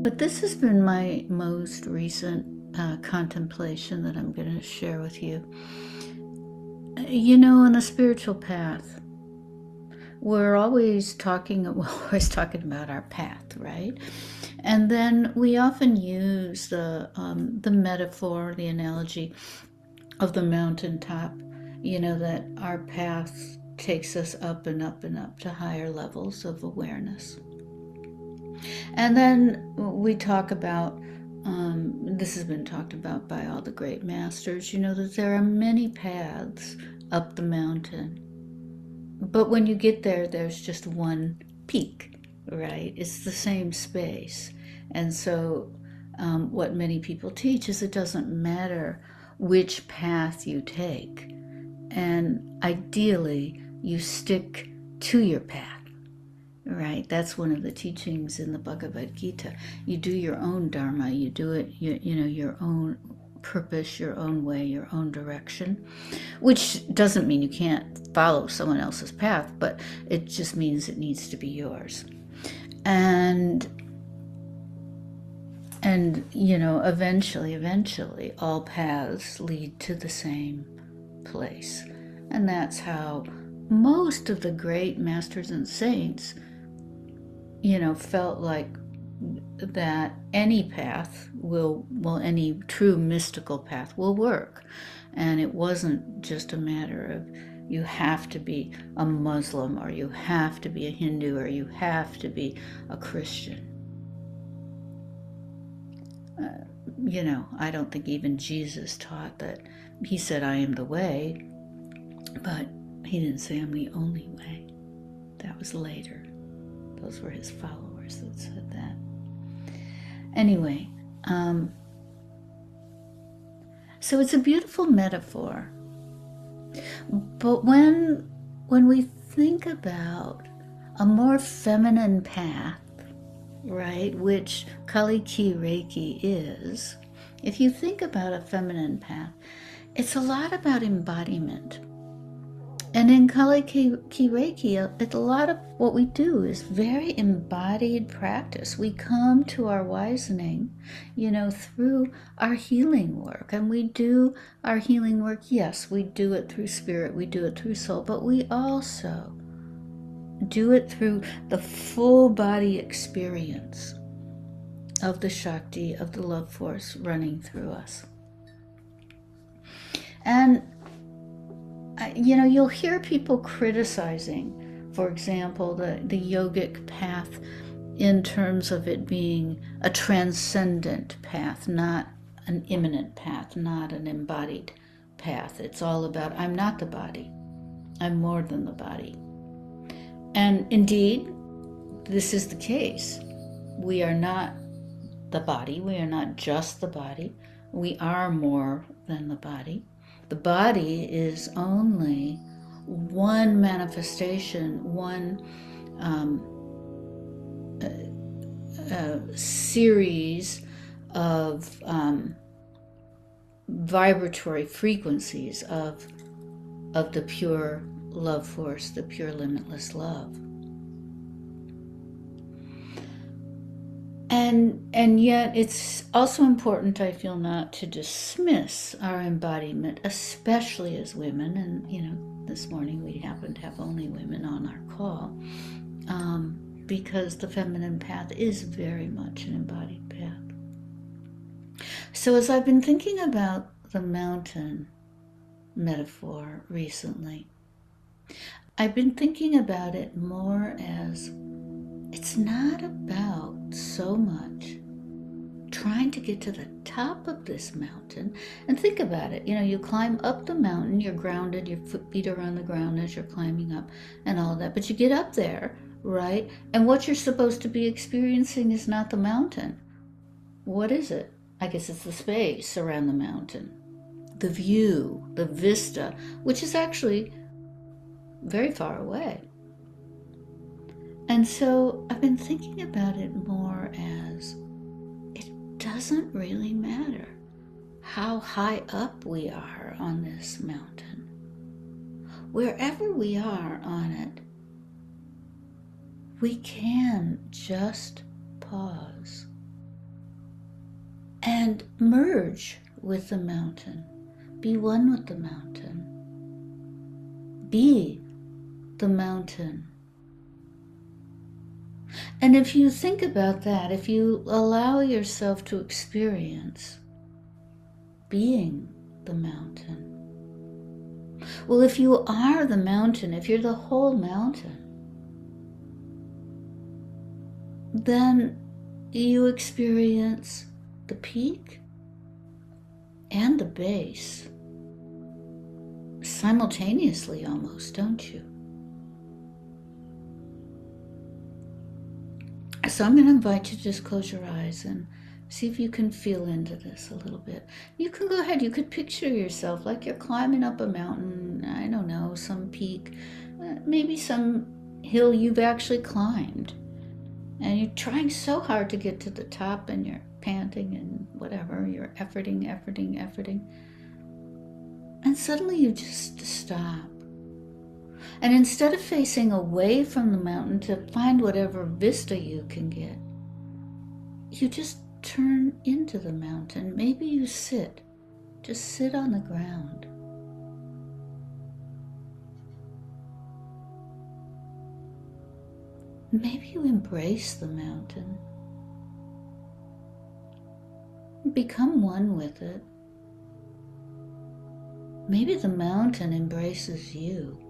But this has been my most recent contemplation that I'm going to share with you. On a spiritual path, we're always talking about our path, right? And then we often use the metaphor, the analogy of the mountaintop, that our path takes us up and up and up to higher levels of awareness. And then we talk about, this has been talked about by all the great masters, that there are many paths up the mountain. But when you get there, there's just one peak, right? It's the same space. And so what many people teach is it doesn't matter which path you take. And ideally, you stick to your path. Right, that's one of the teachings in the Bhagavad Gita. You do your own dharma. You do it, your own purpose, your own way, your own direction. Which doesn't mean you can't follow someone else's path, but it just means it needs to be yours. And eventually, all paths lead to the same place, and that's how most of the great masters and saints felt like that any path any true mystical path will work. And it wasn't just a matter of you have to be a Muslim, or you have to be a Hindu, or you have to be a Christian. I don't think even Jesus taught that. He said, I am the way, but he didn't say I'm the only way. That was later. Those were his followers that said that. Anyway, so it's a beautiful metaphor. But when we think about a more feminine path, right, which Kali Ki Reiki is, if you think about a feminine path, it's a lot about embodiment. And in Kali Ki Reiki, a lot of what we do is very embodied practice. We come to our wisening, through our healing work. And we do our healing work, yes, we do it through spirit, we do it through soul, but we also do it through the full body experience of the Shakti, of the love force running through us. And you'll hear people criticizing, for example, the yogic path in terms of it being a transcendent path, not an immanent path, not an embodied path. It's all about, I'm not the body. I'm more than the body. And indeed, this is the case. We are not the body. We are not just the body. We are more than the body. The body is only one manifestation, one series of vibratory frequencies of the pure love force, the pure limitless love. And yet it's also important, I feel, not to dismiss our embodiment, especially as women. And, this morning we happen to have only women on our call, because the feminine path is very much an embodied path. So as I've been thinking about the mountain metaphor recently, I've been thinking about it more as it's not about so much trying to get to the top of this mountain. And think about it, you climb up the mountain, you're grounded, your feet are on the ground as you're climbing up and all that, but you get up there, right? And what you're supposed to be experiencing is not the mountain. What is it? I guess it's the space around the mountain, the view, the vista, which is actually very far away. And so I've been thinking about it more as it doesn't really matter how high up we are on this mountain. Wherever we are on it, we can just pause and merge with the mountain. Be one with the mountain. Be the mountain. And if you think about that, if you allow yourself to experience being the mountain, well, if you are the mountain, if you're the whole mountain, then you experience the peak and the base simultaneously almost, don't you? So I'm going to invite you to just close your eyes and see if you can feel into this a little bit. You can go ahead, you could picture yourself like you're climbing up a mountain, I don't know, some peak, maybe some hill you've actually climbed. And you're trying so hard to get to the top and you're panting and whatever, you're efforting. And suddenly you just stop. And instead of facing away from the mountain to find whatever vista you can get, you just turn into the mountain. Maybe you sit, just sit on the ground. Maybe you embrace the mountain. Become one with it. Maybe the mountain embraces you.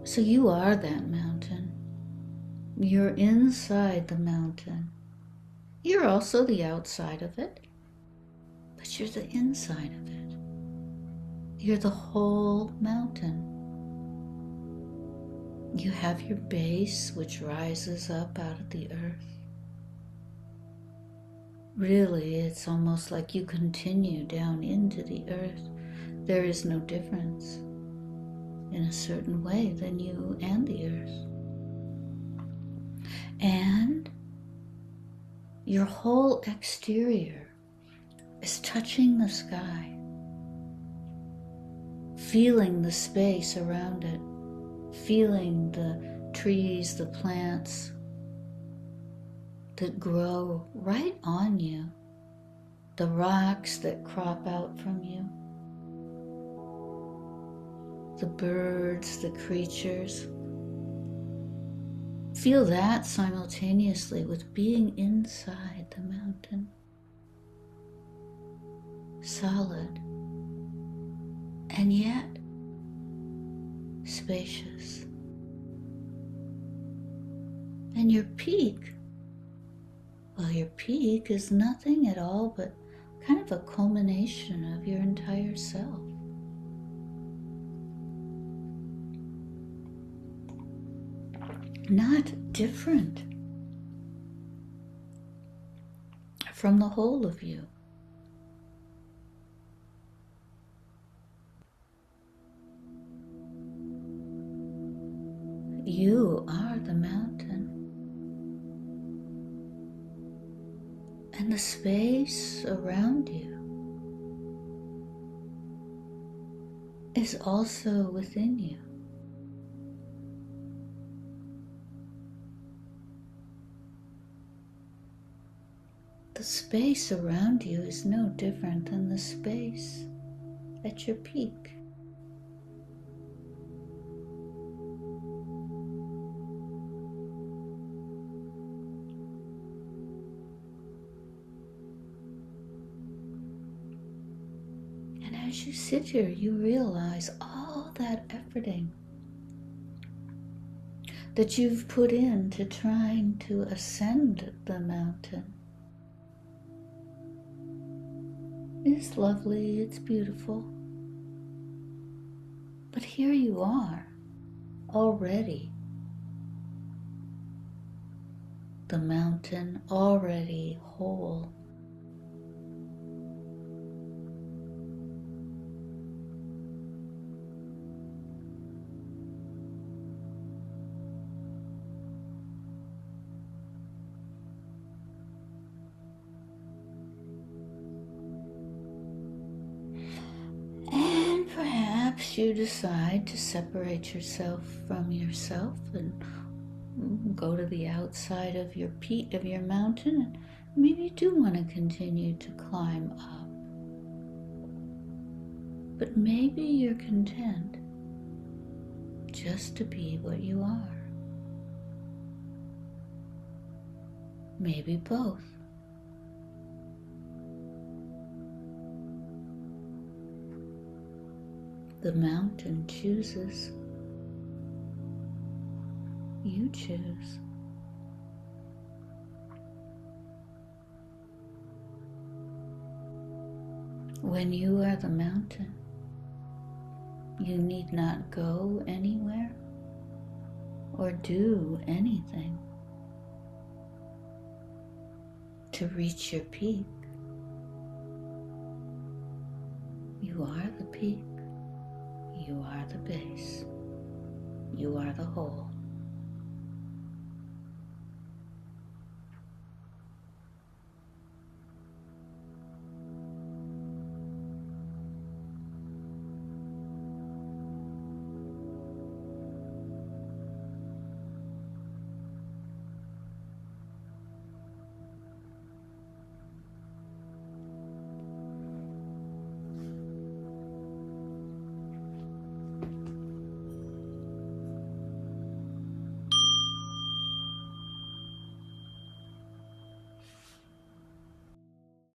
So you are that mountain. You're inside the mountain. You're also the outside of it, but you're the inside of it. You're the whole mountain. You have your base, which rises up out of the earth. Really, it's almost like you continue down into the earth. There is no difference in a certain way than you and the earth. And your whole exterior is touching the sky, feeling the space around it, feeling the trees, the plants that grow right on you, the rocks that crop out from you, the birds, the creatures. Feel that simultaneously with being inside the mountain. Solid, and yet spacious. And your peak, well, your peak is nothing at all but kind of a culmination of your entire self. Not different from the whole of you. You are the mountain. And the space around you is also within you. The space around you is no different than the space at your peak. And as you sit here, you realize all that efforting that you've put into trying to ascend the mountain. It's lovely, it's beautiful. But here you are, already. The mountain already whole. You decide to separate yourself from yourself and go to the outside of your peak, of your mountain, and Maybe you do want to continue to climb up, but maybe you're content just to be what you are. Maybe both. The mountain chooses. You choose. When you are the mountain, you need not go anywhere or do anything to reach your peak. You are the peak. You are the base. You are the whole.